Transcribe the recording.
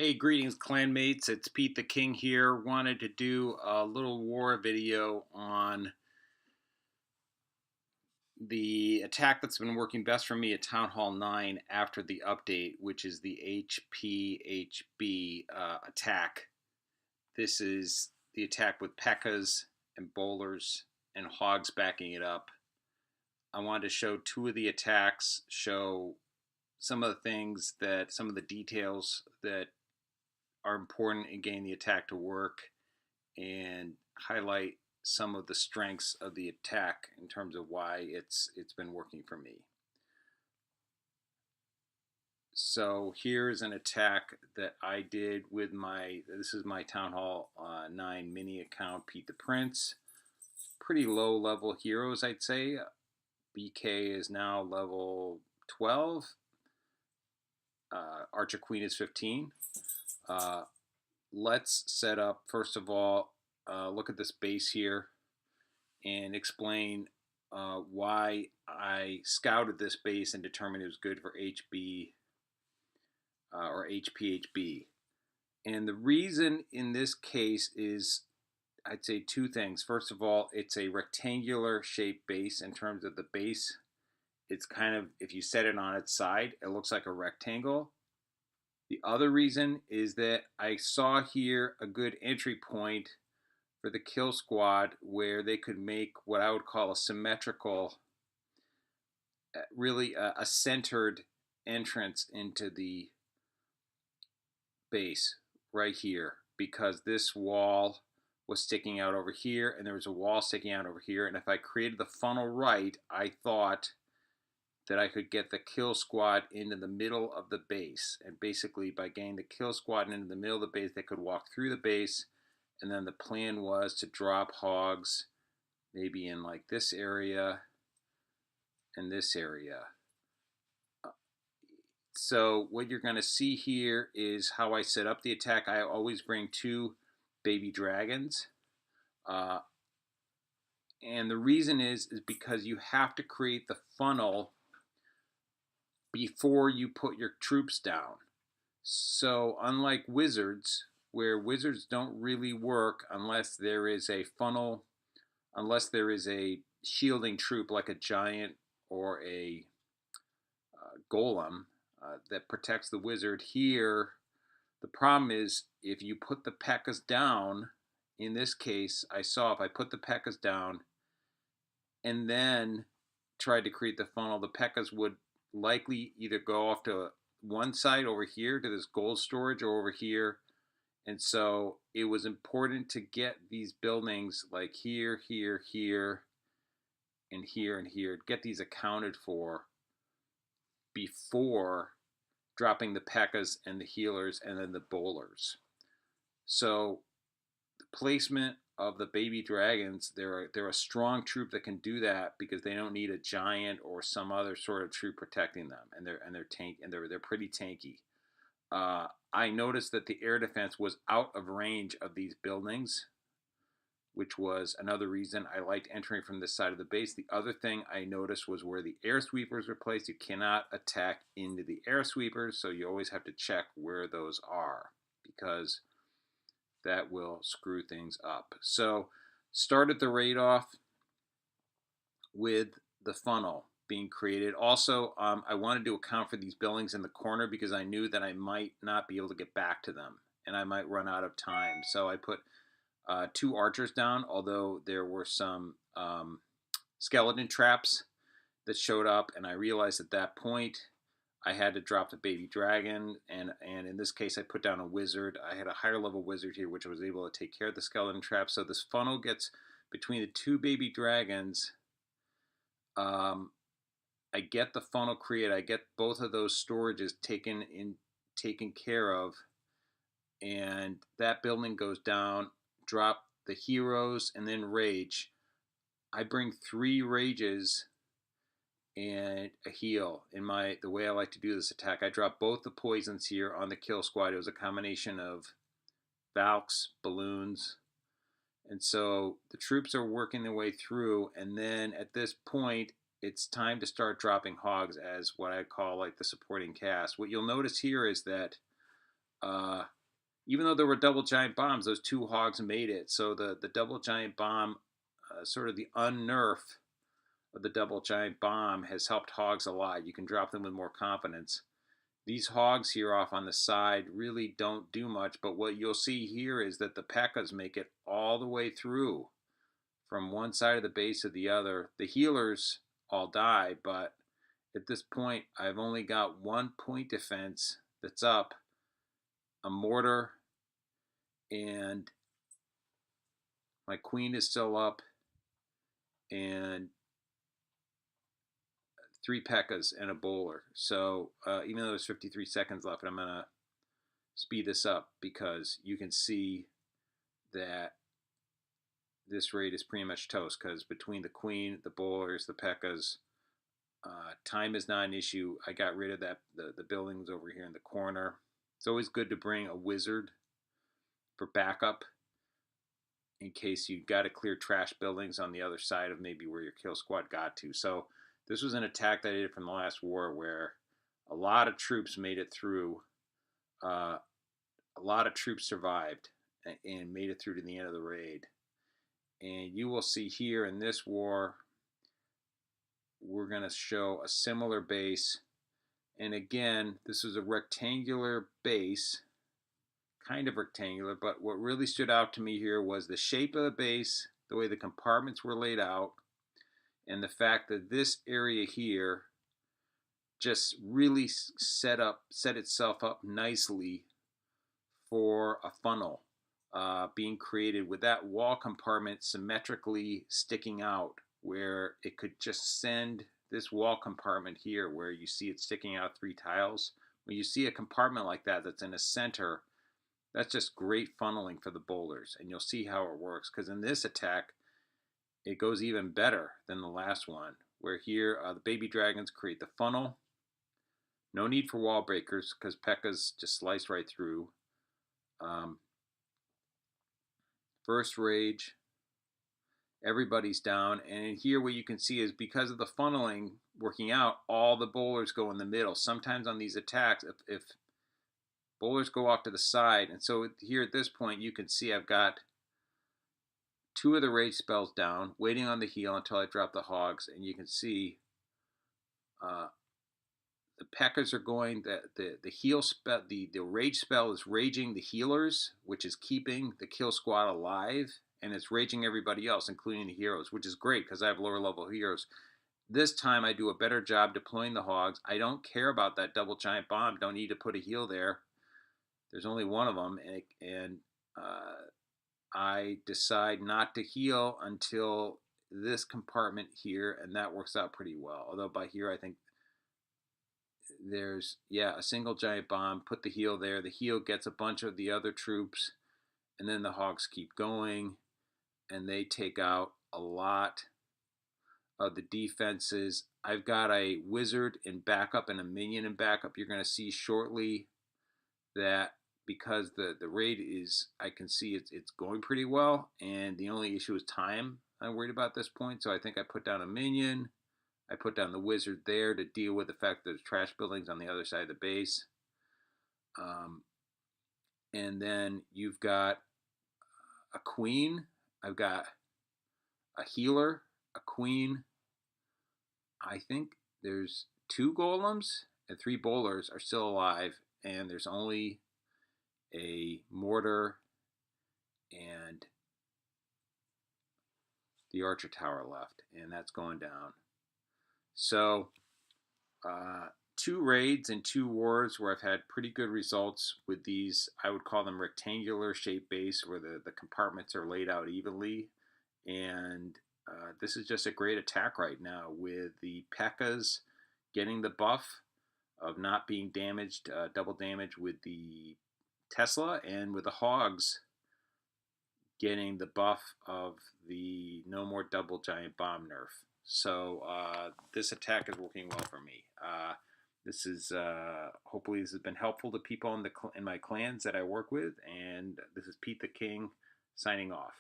Hey, greetings, clanmates. It's Pete the King here. Wanted to do a little war video on the attack that's been working best for me at Town Hall 9 after the update, which is the HPHB attack. This is the attack with P.E.K.K.A.s and bowlers and hogs backing it up. I wanted to show two of the attacks, show some of the details that are important in getting the attack to work, and highlight some of the strengths of the attack in terms of why it's been working for me. So here's an attack that I did with this is my Town Hall 9 mini account, Pete the Prince. Pretty low level heroes, I'd say. BK is now level 12. Archer Queen is 15. Let's set up, first of all, look at this base here and explain why I scouted this base and determined it was good for HB or HPHB. And the reason in this case is, I'd say two things. First of all, it's a rectangular shaped base. In terms of the base, it's kind of, if you set it on its side, it looks like a rectangle. The other reason is that I saw here a good entry point for the kill squad where they could make what I would call a symmetrical, really a centered entrance into the base right here, because this wall was sticking out over here and there was a wall sticking out over here, and if I created the funnel right, I thought that I could get the kill squad into the middle of the base, and basically by getting the kill squad into the middle of the base, they could walk through the base, and then the plan was to drop hogs maybe in like this area and this area. So what you're going to see here is how I set up the attack. I always bring two baby dragons. And the reason is because you have to create the funnel before you put your troops down. So unlike wizards, where wizards don't really work unless there is a funnel, unless there is a shielding troop like a giant or a golem that protects the wizard, here the problem is if you put the P.E.K.K.A.s down, in this case I saw if I put the P.E.K.K.A.s down and then tried to create the funnel, the P.E.K.K.A.s would likely either go off to one side over here to this gold storage or over here. And so it was important to get these buildings like here, here, here, and here, and here, get these accounted for before dropping the P.E.K.K.A.s and the healers and then the bowlers. So the placement of the baby dragons, they're a strong troop that can do that because they don't need a giant or some other sort of troop protecting them, and they're pretty tanky. I noticed that the air defense was out of range of these buildings, which was another reason I liked entering from this side of the base. The other thing I noticed was where the air sweepers were placed. You cannot attack into the air sweepers, so you always have to check where those are because that will screw things up. So started the raid off with the funnel being created. Also, I wanted to account for these buildings in the corner because I knew that I might not be able to get back to them and I might run out of time. So I put two archers down, although there were some skeleton traps that showed up, and I realized at that point I had to drop the baby dragon, and in this case I put down a wizard. I had a higher level wizard here which was able to take care of the skeleton traps. So this funnel gets between the two baby dragons. I get the funnel created. I get both of those storages taken care of, and that building goes down. Drop the heroes and then rage. I bring 3 rages and a heal in the way I like to do this attack. I drop both the poisons here on the kill squad. It was a combination of Valks, balloons, and so the troops are working their way through, and then at this point it's time to start dropping hogs as what I call like the supporting cast. What you'll notice here is that Uh, Even though there were double giant bombs, those two hogs made it. So the double giant bomb, sort of the unnerf of the double giant bomb, has helped hogs a lot. You can drop them with more confidence. These hogs here off on the side really don't do much, but what you'll see here is that the P.E.K.K.A.s make it all the way through from one side of the base to the other. The healers all die, but at this point, I've only got 1 point defense that's up, a mortar, and my queen is still up, and 3 P.E.K.K.A.s and a bowler. So even though there's 53 seconds left, I'm going to speed this up because you can see that this raid is pretty much toast, because between the queen, the bowlers, the P.E.K.K.A.s, time is not an issue. I got rid of that the buildings over here in the corner. It's always good to bring a wizard for backup in case you got to clear trash buildings on the other side of maybe where your kill squad got to. So this was an attack that I did from the last war where a lot of troops made it through. A lot of troops survived and made it through to the end of the raid. And you will see here in this war, we're going to show a similar base. And again, this is a rectangular base, kind of rectangular, but what really stood out to me here was the shape of the base, the way the compartments were laid out, and the fact that this area here just really set itself up nicely for a funnel being created with that wall compartment symmetrically sticking out, where it could just send this wall compartment here where you see it sticking out 3 tiles. When you see a compartment like that that's in a center, that's just great funneling for the bowlers, and you'll see how it works, because in this attack it goes even better than the last one, where here the baby dragons create the funnel. No need for wall breakers because P.E.K.K.A.s just slice right through. First rage, everybody's down, and here what you can see is because of the funneling working out, all the bowlers go in the middle. Sometimes on these attacks, if bowlers go off to the side, and so here at this point you can see I've got 2 of the rage spells down, waiting on the heal until I drop the hogs, and you can see the P.E.K.K.A.s are going, the heal spell, the rage spell is raging the healers, which is keeping the kill squad alive, and it's raging everybody else, including the heroes, which is great because I have lower level heroes. This time I do a better job deploying the hogs. I don't care about that double giant bomb. Don't need to put a heal there. There's only one of them, and I decide not to heal until this compartment here, and that works out pretty well. Although by here I think there's, yeah, a single giant bomb, put the heal there. The heal gets a bunch of the other troops, and then the hogs keep going, and they take out a lot of the defenses. I've got a wizard in backup and a minion in backup. You're going to see shortly that because the raid is, I can see it's going pretty well, and the only issue is time I'm worried about at this point. So I think I put down a minion. I put down the wizard there to deal with the fact that there's trash buildings on the other side of the base. And then you've got a queen. I've got a healer, a queen. I think there's 2 golems and 3 bowlers are still alive, and there's only a mortar and the archer tower left, and that's going down. So 2 raids and 2 wars where I've had pretty good results with these, I would call them rectangular shaped base, where the compartments are laid out evenly. And this is just a great attack right now with the P.E.K.K.A.s getting the buff of not being damaged, double damage with the Tesla, and with the hogs getting the buff of the no more double giant bomb nerf. So this attack is working well for me. This is hopefully this has been helpful to people in my clans that I work with, and this is Pete the King signing off.